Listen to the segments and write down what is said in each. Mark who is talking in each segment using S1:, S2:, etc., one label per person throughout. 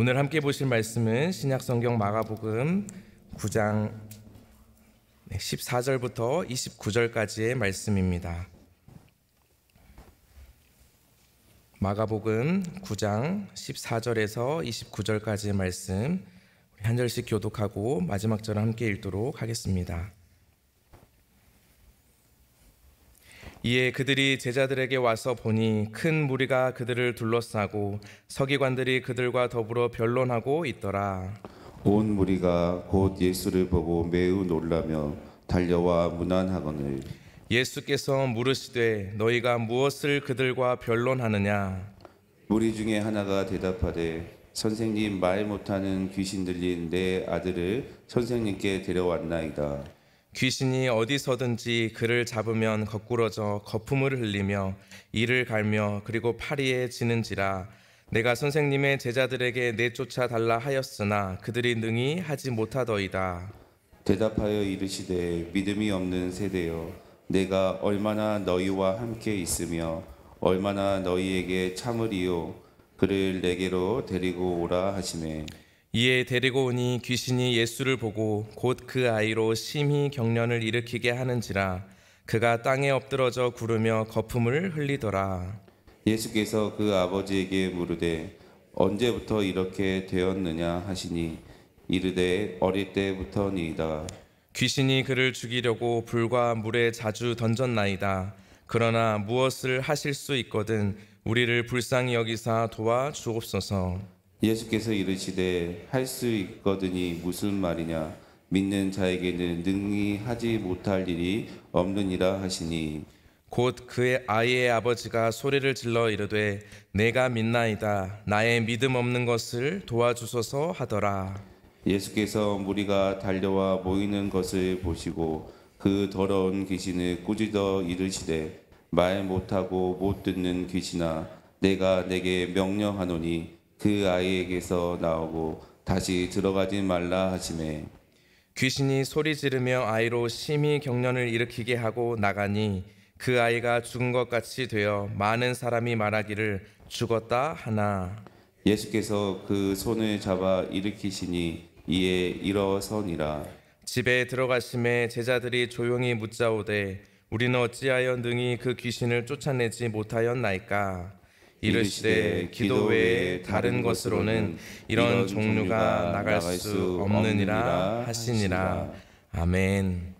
S1: 오늘 함께 보실 말씀은 신약성경 마가복음 9장 14절부터 29절까지의 말씀입니다. 마가복음 9장 14절에서 29절까지의 말씀 한 절씩 교독하고 마지막 절을 함께 읽도록 하겠습니다. 이에 그들이 제자들에게 와서 보니 큰 무리가 그들을 둘러싸고 서기관들이 그들과 더불어 변론하고 있더라.
S2: 온 무리가 곧 예수를 보고 매우 놀라며 달려와 문안하거늘
S1: 예수께서 물으시되 너희가 무엇을 그들과 변론하느냐?
S2: 무리 중에 하나가 대답하되 선생님, 말 못하는 귀신 들린 내 아들을 선생님께 데려왔나이다.
S1: 귀신이 어디서든지 그를 잡으면 거꾸러져 거품을 흘리며 이를 갈며 그리고 파리에 지는지라. 내가 선생님의 제자들에게 내쫓아 달라 하였으나 그들이 능히 하지 못하더이다.
S2: 대답하여 이르시되 믿음이 없는 세대여, 내가 얼마나 너희와 함께 있으며 얼마나 너희에게 참으리요. 그를 내게로 데리고 오라 하시매
S1: 이에 데리고 오니 귀신이 예수를 보고 곧 그 아이로 심히 경련을 일으키게 하는지라. 그가 땅에 엎드러져 구르며 거품을 흘리더라.
S2: 예수께서 그 아버지에게 물으되 언제부터 이렇게 되었느냐 하시니 이르되 어릴 때부터니이다.
S1: 귀신이 그를 죽이려고 불과 물에 자주 던졌나이다. 그러나 무엇을 하실 수 있거든 우리를 불쌍히 여기사 도와 주옵소서.
S2: 예수께서 이르시되 할 수 있거든이 무슨 말이냐, 믿는 자에게는 능히 하지 못할 일이 없느니라 하시니
S1: 곧 그의 아이의 아버지가 소리를 질러 이르되 내가 믿나이다. 나의 믿음 없는 것을 도와주소서 하더라.
S2: 예수께서 무리가 달려와 모이는 것을 보시고 그 더러운 귀신을 꾸짖어 이르시되 말 못하고 못 듣는 귀신아, 내가 내게 명령하노니 그 아이에게서 나오고 다시 들어가지 말라 하시매
S1: 귀신이 소리 지르며 아이로 심히 경련을 일으키게 하고 나가니 그 아이가 죽은 것 같이 되어 많은 사람이 말하기를 죽었다 하나.
S2: 예수께서 그 손을 잡아 일으키시니 이에 일어서니라.
S1: 집에 들어가심에 제자들이 조용히 묻자오되 우리는 어찌하여 능히 그 귀신을 쫓아내지 못하였나이까? 이르시되 기도 외에 다른 것으로는 이런 종류가 나갈 수 없느니라 하시니라. 아멘.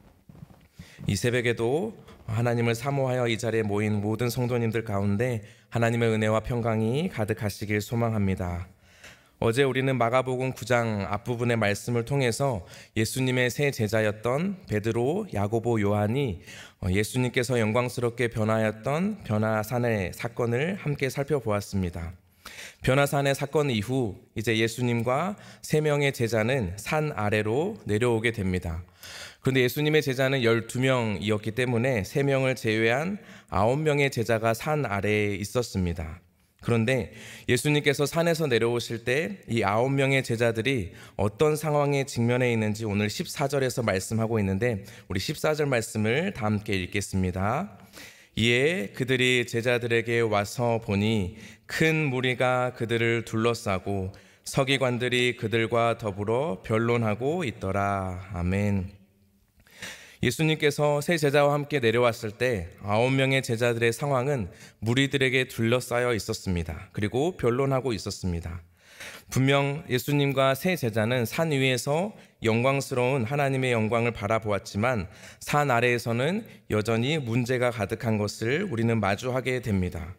S1: 이 새벽에도 하나님을 사모하여 이 자리에 모인 모든 성도님들 가운데 하나님의 은혜와 평강이 가득하시길 소망합니다. 어제 우리는 마가복음 9장 앞부분의 말씀을 통해서 예수님의 세 제자였던 베드로, 야고보, 요한이 예수님께서 영광스럽게 변화하였던 변화산의 사건을 함께 살펴보았습니다. 변화산의 사건 이후 이제 예수님과 세 명의 제자는 산 아래로 내려오게 됩니다. 그런데 예수님의 제자는 12명이었기 때문에 3명을 제외한 9명의 제자가 산 아래에 있었습니다. 그런데 예수님께서 산에서 내려오실 때 이 9명의 제자들이 어떤 상황에 직면해 있는지 오늘 14절에서 말씀하고 있는데 우리 14절 말씀을 다 함께 읽겠습니다. 이에 그들이 제자들에게 와서 보니 큰 무리가 그들을 둘러싸고 서기관들이 그들과 더불어 변론하고 있더라. 아멘. 예수님께서 세 제자와 함께 내려왔을 때 9명의 제자들의 상황은 무리들에게 둘러싸여 있었습니다. 그리고 변론하고 있었습니다. 분명 예수님과 세 제자는 산 위에서 영광스러운 하나님의 영광을 바라보았지만 산 아래에서는 여전히 문제가 가득한 것을 우리는 마주하게 됩니다.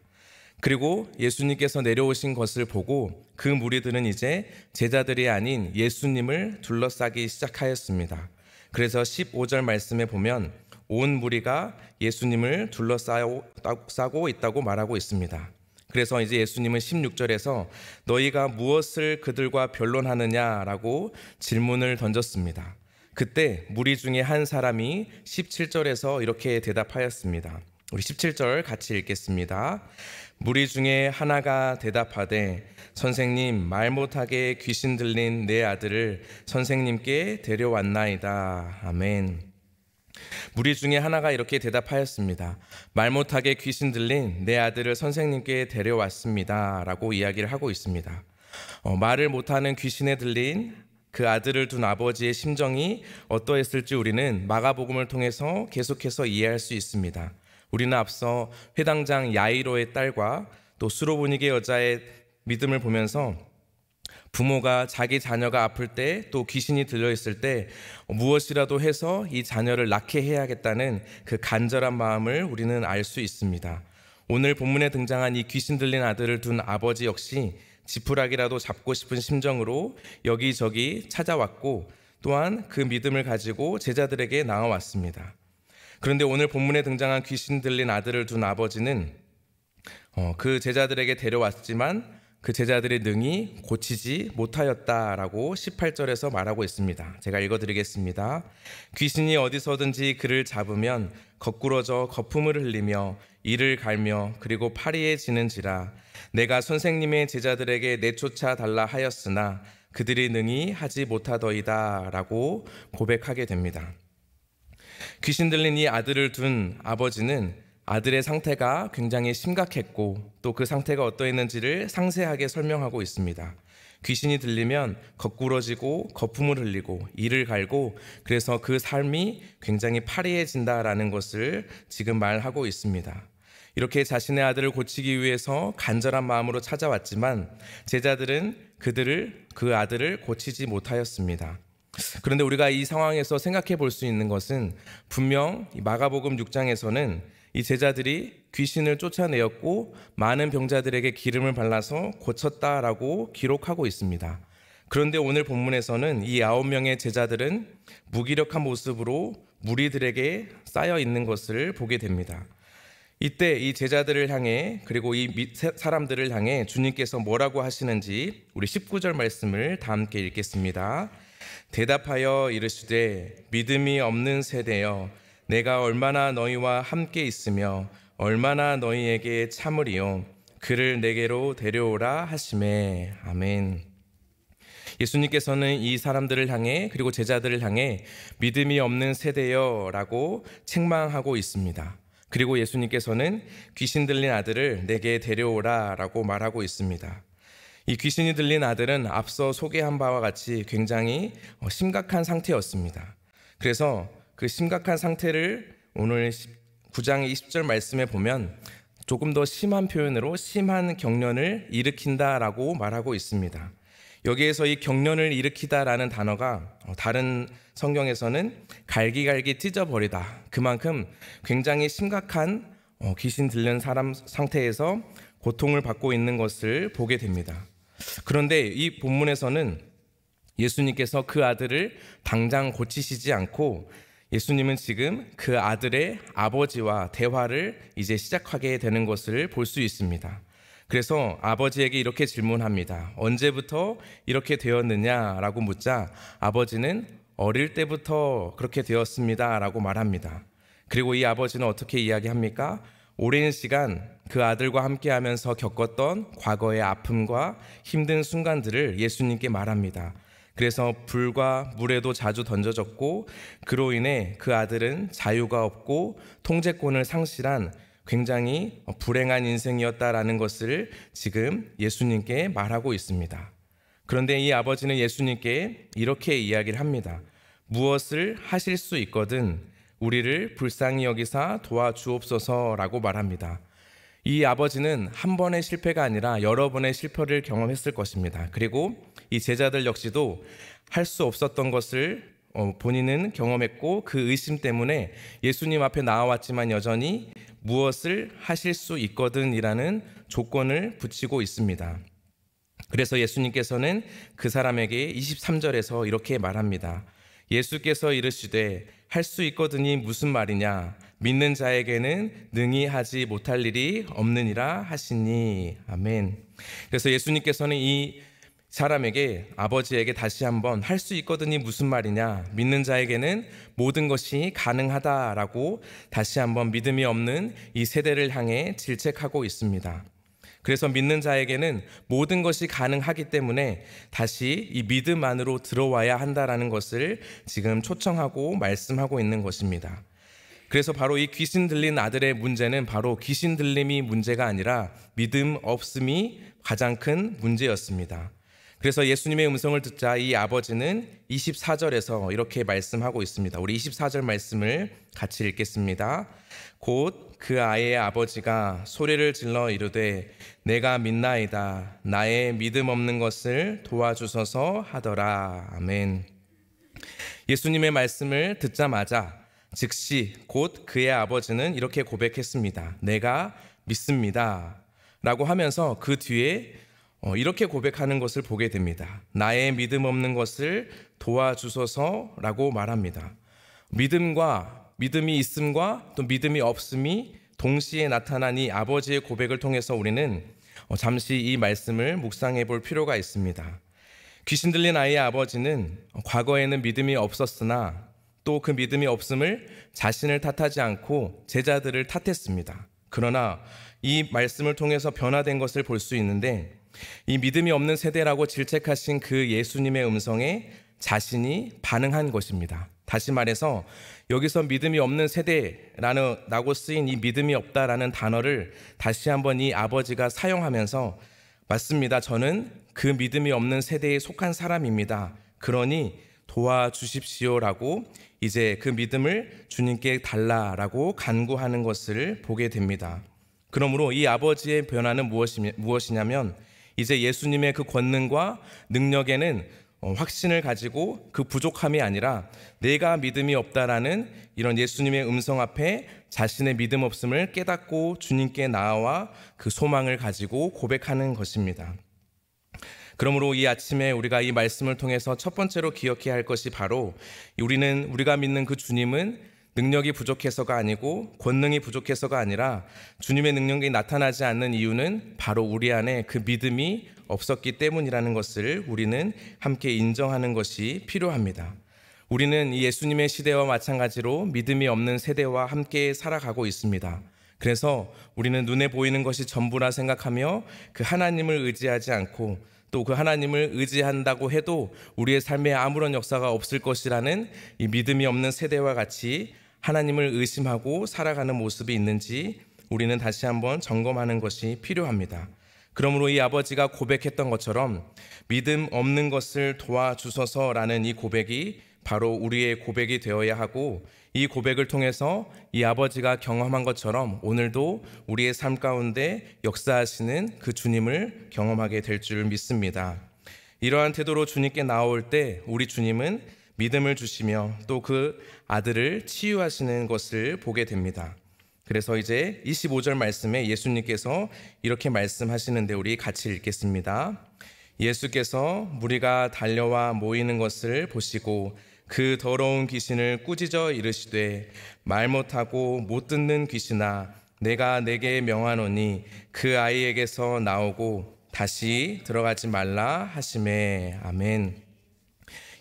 S1: 그리고 예수님께서 내려오신 것을 보고 그 무리들은 이제 제자들이 아닌 예수님을 둘러싸기 시작하였습니다. 그래서 15절 말씀에 보면 온 무리가 예수님을 둘러싸고 있다고 말하고 있습니다. 그래서 이제 예수님은 16절에서 너희가 무엇을 그들과 변론하느냐라고 질문을 던졌습니다. 그때 무리 중에 한 사람이 17절에서 이렇게 대답하였습니다. 우리 17절 같이 읽겠습니다. 무리 중에 하나가 대답하되 선생님, 말 못하게 귀신 들린 내 아들을 선생님께 데려왔나이다. 아멘. 무리 중에 하나가 이렇게 대답하였습니다. 말 못하게 귀신 들린 내 아들을 선생님께 데려왔습니다 라고 이야기를 하고 있습니다. 말을 못하는 귀신에 들린 그 아들을 둔 아버지의 심정이 어떠했을지 우리는 마가복음을 통해서 계속해서 이해할 수 있습니다. 우리는 앞서 회당장 야이로의 딸과 또 수로보니게 여자의 믿음을 보면서 부모가 자기 자녀가 아플 때 또 귀신이 들려있을 때 무엇이라도 해서 이 자녀를 낫게 해야겠다는 그 간절한 마음을 우리는 알 수 있습니다. 오늘 본문에 등장한 이 귀신 들린 아들을 둔 아버지 역시 지푸라기라도 잡고 싶은 심정으로 여기저기 찾아왔고 또한 그 믿음을 가지고 제자들에게 나와왔습니다. 그런데 오늘 본문에 등장한 귀신 들린 아들을 둔 아버지는 그 제자들에게 데려왔지만 그 제자들의 능히 고치지 못하였다라고 18절에서 말하고 있습니다. 제가 읽어드리겠습니다. 귀신이 어디서든지 그를 잡으면 거꾸러져 거품을 흘리며 이를 갈며 그리고 파리에 지는지라 내가 선생님의 제자들에게 내쫓아 달라 하였으나 그들이 능히 하지 못하더이다 라고 고백하게 됩니다. 귀신 들린 이 아들을 둔 아버지는 아들의 상태가 굉장히 심각했고 또 그 상태가 어떠했는지를 상세하게 설명하고 있습니다. 귀신이 들리면 거꾸러지고 거품을 흘리고 이를 갈고 그래서 그 삶이 굉장히 파리해진다라는 것을 지금 말하고 있습니다. 이렇게 자신의 아들을 고치기 위해서 간절한 마음으로 찾아왔지만 제자들은 그 아들을 고치지 못하였습니다. 그런데 우리가 이 상황에서 생각해 볼 수 있는 것은 분명 마가복음 6장에서는 이 제자들이 귀신을 쫓아내었고 많은 병자들에게 기름을 발라서 고쳤다라고 기록하고 있습니다. 그런데 오늘 본문에서는 이 9명의 제자들은 무기력한 모습으로 무리들에게 쌓여 있는 것을 보게 됩니다. 이때 이 제자들을 향해 그리고 이 사람들을 향해 주님께서 뭐라고 하시는지 우리 19절 말씀을 다 함께 읽겠습니다. 대답하여 이르시되 믿음이 없는 세대여 내가 얼마나 너희와 함께 있으며 얼마나 너희에게 참으리요 그를 내게로 데려오라 하시매. 아멘. 예수님께서는 이 사람들을 향해 그리고 제자들을 향해 믿음이 없는 세대여 라고 책망하고 있습니다. 그리고 예수님께서는 귀신 들린 아들을 내게 데려오라 라고 말하고 있습니다. 이 귀신이 들린 아들은 앞서 소개한 바와 같이 굉장히 심각한 상태였습니다. 그래서 그 심각한 상태를 오늘 9장 20절 말씀에 보면 조금 더 심한 표현으로 심한 경련을 일으킨다라고 말하고 있습니다. 여기에서 이 경련을 일으키다라는 단어가 다른 성경에서는 갈기갈기 찢어버리다, 그만큼 굉장히 심각한 귀신 들린 사람 상태에서 고통을 받고 있는 것을 보게 됩니다. 그런데 이 본문에서는 예수님께서 그 아들을 당장 고치시지 않고 예수님은 지금 그 아들의 아버지와 대화를 이제 시작하게 되는 것을 볼 수 있습니다. 그래서 아버지에게 이렇게 질문합니다. 언제부터 이렇게 되었느냐라고 묻자 아버지는 어릴 때부터 그렇게 되었습니다 라고 말합니다. 그리고 이 아버지는 어떻게 이야기합니까? 오랜 시간 그 아들과 함께하면서 겪었던 과거의 아픔과 힘든 순간들을 예수님께 말합니다. 그래서 불과 물에도 자주 던져졌고 그로 인해 그 아들은 자유가 없고 통제권을 상실한 굉장히 불행한 인생이었다라는 것을 지금 예수님께 말하고 있습니다. 그런데 이 아버지는 예수님께 이렇게 이야기를 합니다. 무엇을 하실 수 있거든 우리를 불쌍히 여기사 도와주옵소서라고 말합니다. 이 아버지는 한 번의 실패가 아니라 여러 번의 실패를 경험했을 것입니다. 그리고 이 제자들 역시도 할 수 없었던 것을 본인은 경험했고 그 의심 때문에 예수님 앞에 나와왔지만 여전히 무엇을 하실 수 있거든 이라는 조건을 붙이고 있습니다. 그래서 예수님께서는 그 사람에게 23절에서 이렇게 말합니다. 예수께서 이르시되 할 수 있거든이 무슨 말이냐 믿는 자에게는 능히 하지 못할 일이 없느니라 하시니. 아멘. 그래서 예수님께서는 이 사람에게 아버지에게 다시 한번 할 수 있거든이 무슨 말이냐 믿는 자에게는 모든 것이 가능하다라고 다시 한번 믿음이 없는 이 세대를 향해 질책하고 있습니다. 그래서 믿는 자에게는 모든 것이 가능하기 때문에 다시 이 믿음 안으로 들어와야 한다라는 것을 지금 초청하고 말씀하고 있는 것입니다. 그래서 바로 이 귀신 들린 아들의 문제는 바로 귀신 들림이 문제가 아니라 믿음 없음이 가장 큰 문제였습니다. 그래서 예수님의 음성을 듣자 이 아버지는 24절에서 이렇게 말씀하고 있습니다. 우리 24절 말씀을 같이 읽겠습니다. 곧 그 아이의 아버지가 소리를 질러 이르되 내가 믿나이다. 나의 믿음 없는 것을 도와주소서 하더라. 아멘. 예수님의 말씀을 듣자마자 즉시 곧 그의 아버지는 이렇게 고백했습니다. 내가 믿습니다. 라고 하면서 그 뒤에 이렇게 고백하는 것을 보게 됩니다. 나의 믿음 없는 것을 도와주소서라고 말합니다. 믿음이 있음과 또 믿음이 없음이 동시에 나타난 이 아버지의 고백을 통해서 우리는 잠시 이 말씀을 묵상해 볼 필요가 있습니다. 귀신 들린 아이의 아버지는 과거에는 믿음이 없었으나 또 그 믿음이 없음을 자신을 탓하지 않고 제자들을 탓했습니다. 그러나 이 말씀을 통해서 변화된 것을 볼 수 있는데 이 믿음이 없는 세대라고 질책하신 그 예수님의 음성에 자신이 반응한 것입니다. 다시 말해서 여기서 믿음이 없는 세대라고 쓰인 이 믿음이 없다라는 단어를 다시 한번 이 아버지가 사용하면서 맞습니다. 저는 그 믿음이 없는 세대에 속한 사람입니다. 그러니 도와주십시오라고 이제 그 믿음을 주님께 달라라고 간구하는 것을 보게 됩니다. 그러므로 이 아버지의 변화는 무엇이냐면 이제 예수님의 그 권능과 능력에는 확신을 가지고 그 부족함이 아니라 내가 믿음이 없다라는 이런 예수님의 음성 앞에 자신의 믿음 없음을 깨닫고 주님께 나아와 그 소망을 가지고 고백하는 것입니다. 그러므로 이 아침에 우리가 이 말씀을 통해서 첫 번째로 기억해야 할 것이 바로 우리가 믿는 그 주님은 능력이 부족해서가 아니고 권능이 부족해서가 아니라 주님의 능력이 나타나지 않는 이유는 바로 우리 안에 그 믿음이 없었기 때문이라는 것을 우리는 함께 인정하는 것이 필요합니다. 우리는 이 예수님의 시대와 마찬가지로 믿음이 없는 세대와 함께 살아가고 있습니다. 그래서 우리는 눈에 보이는 것이 전부라 생각하며 그 하나님을 의지하지 않고 또 그 하나님을 의지한다고 해도 우리의 삶에 아무런 역사가 없을 것이라는 이 믿음이 없는 세대와 같이 하나님을 의심하고 살아가는 모습이 있는지 우리는 다시 한번 점검하는 것이 필요합니다. 그러므로 이 아버지가 고백했던 것처럼 믿음 없는 것을 도와주소서라는 이 고백이 바로 우리의 고백이 되어야 하고 이 고백을 통해서 이 아버지가 경험한 것처럼 오늘도 우리의 삶 가운데 역사하시는 그 주님을 경험하게 될 줄 믿습니다. 이러한 태도로 주님께 나올 때 우리 주님은 믿음을 주시며 또 그 아들을 치유하시는 것을 보게 됩니다. 그래서 이제 25절 말씀에 예수님께서 이렇게 말씀하시는데 우리 같이 읽겠습니다. 예수께서 무리가 달려와 모이는 것을 보시고 그 더러운 귀신을 꾸짖어 이르시되 말 못하고 못 듣는 귀신아 내가 내게 명하노니 그 아이에게서 나오고 다시 들어가지 말라 하시매. 아멘.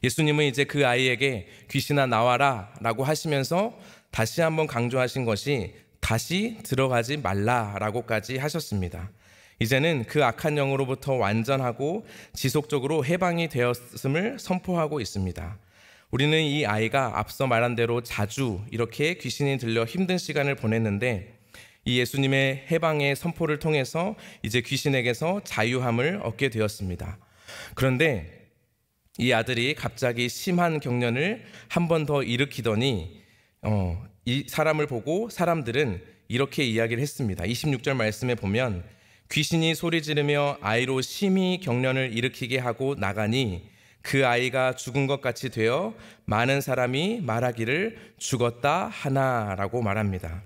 S1: 예수님은 이제 그 아이에게 귀신아 나와라 라고 하시면서 다시 한번 강조하신 것이 다시 들어가지 말라라고까지 하셨습니다. 이제는 그 악한 영으로부터 완전하고 지속적으로 해방이 되었음을 선포하고 있습니다. 우리는 이 아이가 앞서 말한 대로 자주 이렇게 귀신이 들려 힘든 시간을 보냈는데 이 예수님의 해방의 선포를 통해서 이제 귀신에게서 자유함을 얻게 되었습니다. 그런데 이 아들이 갑자기 심한 경련을 한 번 더 일으키더니 이 사람을 보고 사람들은 이렇게 이야기를 했습니다. 26절 말씀에 보면 귀신이 소리 지르며 아이로 심히 경련을 일으키게 하고 나가니 그 아이가 죽은 것 같이 되어 많은 사람이 말하기를 죽었다 하나라고 말합니다.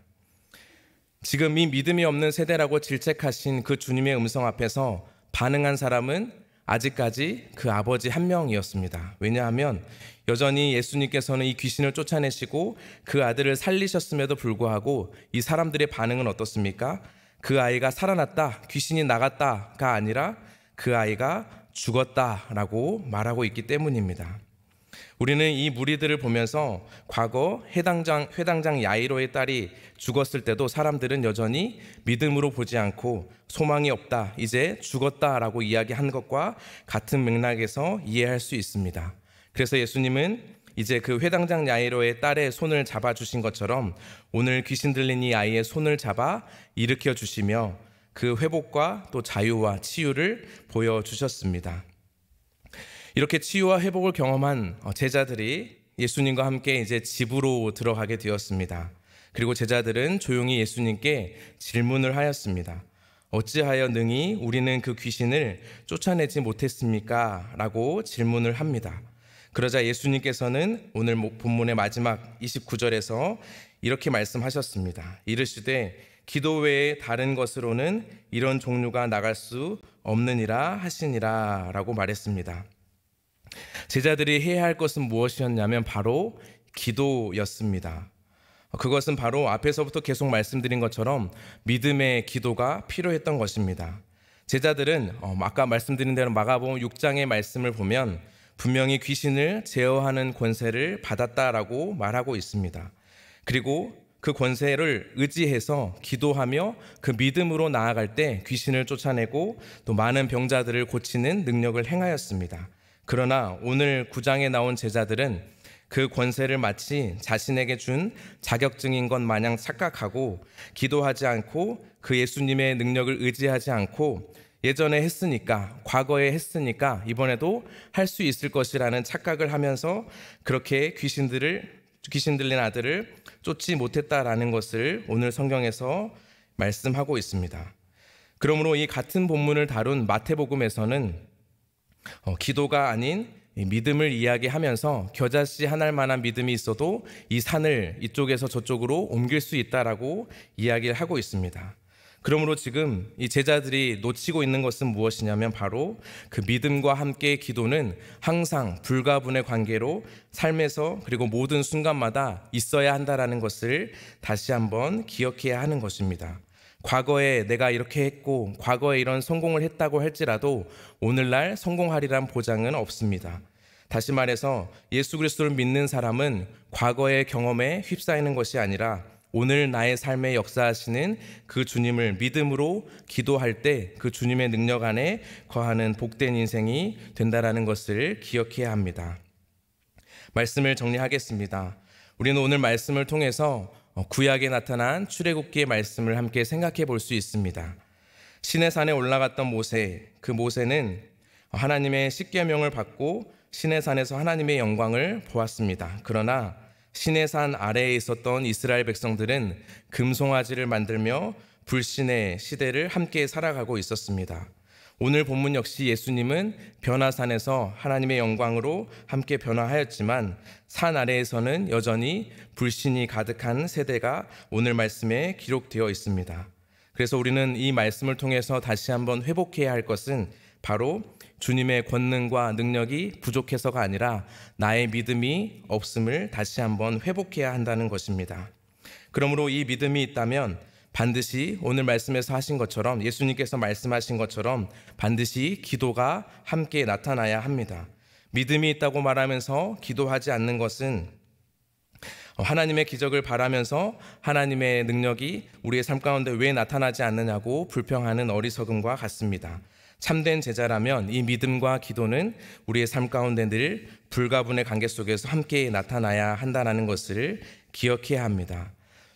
S1: 지금 이 믿음이 없는 세대라고 질책하신 그 주님의 음성 앞에서 반응한 사람은 아직까지 그 아버지 한 명이었습니다. 왜냐하면 여전히 예수님께서는 이 귀신을 쫓아내시고 그 아들을 살리셨음에도 불구하고 이 사람들의 반응은 어떻습니까? 그 아이가 살아났다, 귀신이 나갔다가 아니라 그 아이가 죽었다라고 말하고 있기 때문입니다. 우리는 이 무리들을 보면서 과거 회당장 야이로의 딸이 죽었을 때도 사람들은 여전히 믿음으로 보지 않고 소망이 없다, 이제 죽었다라고 이야기한 것과 같은 맥락에서 이해할 수 있습니다. 그래서 예수님은 이제 그 회당장 야이로의 딸의 손을 잡아주신 것처럼 오늘 귀신 들린 이 아이의 손을 잡아 일으켜 주시며 그 회복과 또 자유와 치유를 보여주셨습니다. 이렇게 치유와 회복을 경험한 제자들이 예수님과 함께 이제 집으로 들어가게 되었습니다. 그리고 제자들은 조용히 예수님께 질문을 하였습니다. 어찌하여 능히 우리는 그 귀신을 쫓아내지 못했습니까? 라고 질문을 합니다. 그러자 예수님께서는 오늘 본문의 마지막 29절에서 이렇게 말씀하셨습니다. 이르시되 기도 외에 다른 것으로는 이런 종류가 나갈 수 없느니라 하시니라 라고 말했습니다. 제자들이 해야 할 것은 무엇이었냐면 바로 기도였습니다. 그것은 바로 앞에서부터 계속 말씀드린 것처럼 믿음의 기도가 필요했던 것입니다. 제자들은 아까 말씀드린 대로 마가복음 6장의 말씀을 보면 분명히 귀신을 제어하는 권세를 받았다라고 말하고 있습니다. 그리고 그 권세를 의지해서 기도하며 그 믿음으로 나아갈 때 귀신을 쫓아내고 또 많은 병자들을 고치는 능력을 행하였습니다. 그러나 오늘 9장에 나온 제자들은 그 권세를 마치 자신에게 준 자격증인 것 마냥 착각하고 기도하지 않고 그 예수님의 능력을 의지하지 않고 예전에 했으니까, 과거에 했으니까 이번에도 할 수 있을 것이라는 착각을 하면서 그렇게 귀신 들린 아들을 쫓지 못했다라는 것을 오늘 성경에서 말씀하고 있습니다. 그러므로 이 같은 본문을 다룬 마태복음에서는 기도가 아닌 믿음을 이야기하면서 겨자씨 하나일 만한 믿음이 있어도 이 산을 이쪽에서 저쪽으로 옮길 수 있다라고 이야기를 하고 있습니다. 그러므로 지금 이 제자들이 놓치고 있는 것은 무엇이냐면 바로 그 믿음과 함께 기도는 항상 불가분의 관계로 삶에서 그리고 모든 순간마다 있어야 한다라는 것을 다시 한번 기억해야 하는 것입니다. 과거에 내가 이렇게 했고 과거에 이런 성공을 했다고 할지라도 오늘날 성공하리란 보장은 없습니다. 다시 말해서 예수 그리스도를 믿는 사람은 과거의 경험에 휩싸이는 것이 아니라 오늘 나의 삶에 역사하시는 그 주님을 믿음으로 기도할 때 그 주님의 능력 안에 거하는 복된 인생이 된다라는 것을 기억해야 합니다. 말씀을 정리하겠습니다. 우리는 오늘 말씀을 통해서 구약에 나타난 출애굽기의 말씀을 함께 생각해 볼 수 있습니다. 시내산에 올라갔던 모세, 그 모세는 하나님의 십계명을 받고 시내산에서 하나님의 영광을 보았습니다. 그러나 시내산 아래에 있었던 이스라엘 백성들은 금송아지를 만들며 불신의 시대를 함께 살아가고 있었습니다. 오늘 본문 역시 예수님은 변화산에서 하나님의 영광으로 함께 변화하였지만 산 아래에서는 여전히 불신이 가득한 세대가 오늘 말씀에 기록되어 있습니다. 그래서 우리는 이 말씀을 통해서 다시 한번 회복해야 할 것은 바로 주님의 권능과 능력이 부족해서가 아니라 나의 믿음이 없음을 다시 한번 회복해야 한다는 것입니다. 그러므로 이 믿음이 있다면 반드시 오늘 말씀에서 하신 것처럼 예수님께서 말씀하신 것처럼 반드시 기도가 함께 나타나야 합니다. 믿음이 있다고 말하면서 기도하지 않는 것은 하나님의 기적을 바라면서 하나님의 능력이 우리의 삶 가운데 왜 나타나지 않느냐고 불평하는 어리석음과 같습니다. 참된 제자라면 이 믿음과 기도는 우리의 삶 가운데 늘 불가분의 관계 속에서 함께 나타나야 한다는 것을 기억해야 합니다.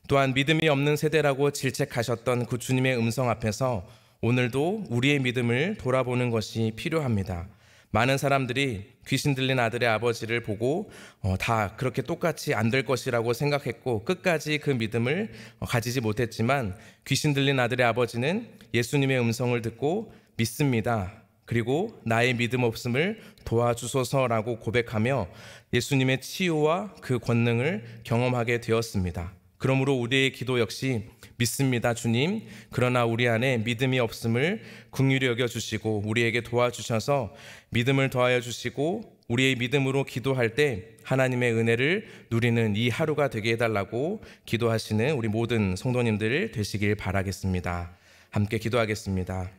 S1: 또한 믿음이 없는 세대라고 질책하셨던 그 주님의 음성 앞에서 오늘도 우리의 믿음을 돌아보는 것이 필요합니다. 많은 사람들이 귀신 들린 아들의 아버지를 보고 다 그렇게 똑같이 안 될 것이라고 생각했고 끝까지 그 믿음을 가지지 못했지만 귀신 들린 아들의 아버지는 예수님의 음성을 듣고 믿습니다. 그리고 나의 믿음 없음을 도와주소서라고 고백하며 예수님의 치유와 그 권능을 경험하게 되었습니다. 그러므로 우리의 기도 역시 믿습니다, 주님. 그러나 우리 안에 믿음이 없음을 긍휼히 여겨주시고 우리에게 도와주셔서 믿음을 더하여 주시고 우리의 믿음으로 기도할 때 하나님의 은혜를 누리는 이 하루가 되게 해달라고 기도하시는 우리 모든 성도님들 되시길 바라겠습니다. 함께 기도하겠습니다.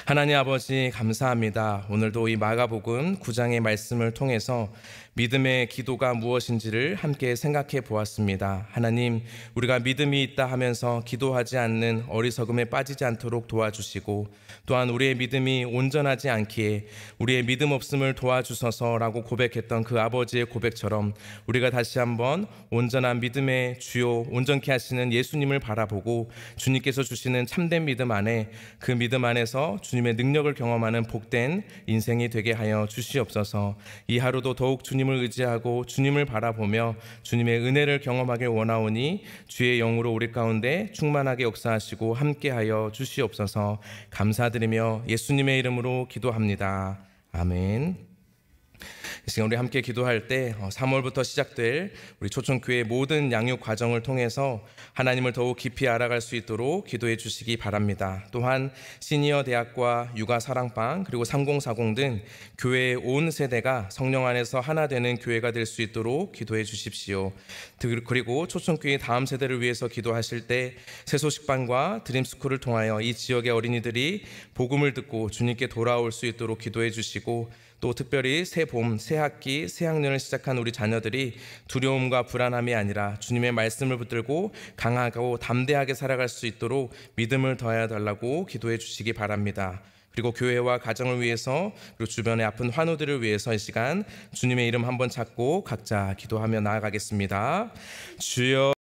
S1: 하나님 아버지 감사합니다. 오늘도 이 마가복음 9장의 말씀을 통해서 믿음의 기도가 무엇인지를 함께 생각해 보았습니다. 하나님, 우리가 믿음이 있다 하면서 기도하지 않는 어리석음에 빠지지 않도록 도와주시고 또한 우리의 믿음이 온전하지 않기에 우리의 믿음 없음을 도와주소서라고 고백했던 그 아버지의 고백처럼 우리가 다시 한번 온전한 믿음의 주요 온전케 하시는 예수님을 바라보고 주님께서 주시는 참된 믿음 안에 그 믿음 안에서 통해서 주님의 능력을 경험하는 복된 인생이 되게 하여 주시옵소서. 이 하루도 더욱 주님을 의지하고 주님을 바라보며 주님의 은혜를 경험하길 원하오니 주의 영으로 우리 가운데 충만하게 역사하시고 함께하여 주시옵소서. 감사드리며 예수님의 이름으로 기도합니다. 아멘. 이 시간 우리 함께 기도할 때 3월부터 시작될 우리 초청교회 모든 양육 과정을 통해서 하나님을 더욱 깊이 알아갈 수 있도록 기도해 주시기 바랍니다. 또한 시니어 대학과 육아 사랑방 그리고 3040 등 교회의 온 세대가 성령 안에서 하나 되는 교회가 될 수 있도록 기도해 주십시오. 그리고 초청교회 다음 세대를 위해서 기도하실 때 새소식반과 드림스쿨을 통하여 이 지역의 어린이들이 복음을 듣고 주님께 돌아올 수 있도록 기도해 주시고, 또 특별히 새 봄, 새 학기, 새 학년을 시작한 우리 자녀들이 두려움과 불안함이 아니라 주님의 말씀을 붙들고 강하고 담대하게 살아갈 수 있도록 믿음을 더하여 달라고 기도해 주시기 바랍니다. 그리고 교회와 가정을 위해서 그리고 주변의 아픈 환우들을 위해서 이 시간 주님의 이름 한번 찾고 각자 기도하며 나아가겠습니다. 주여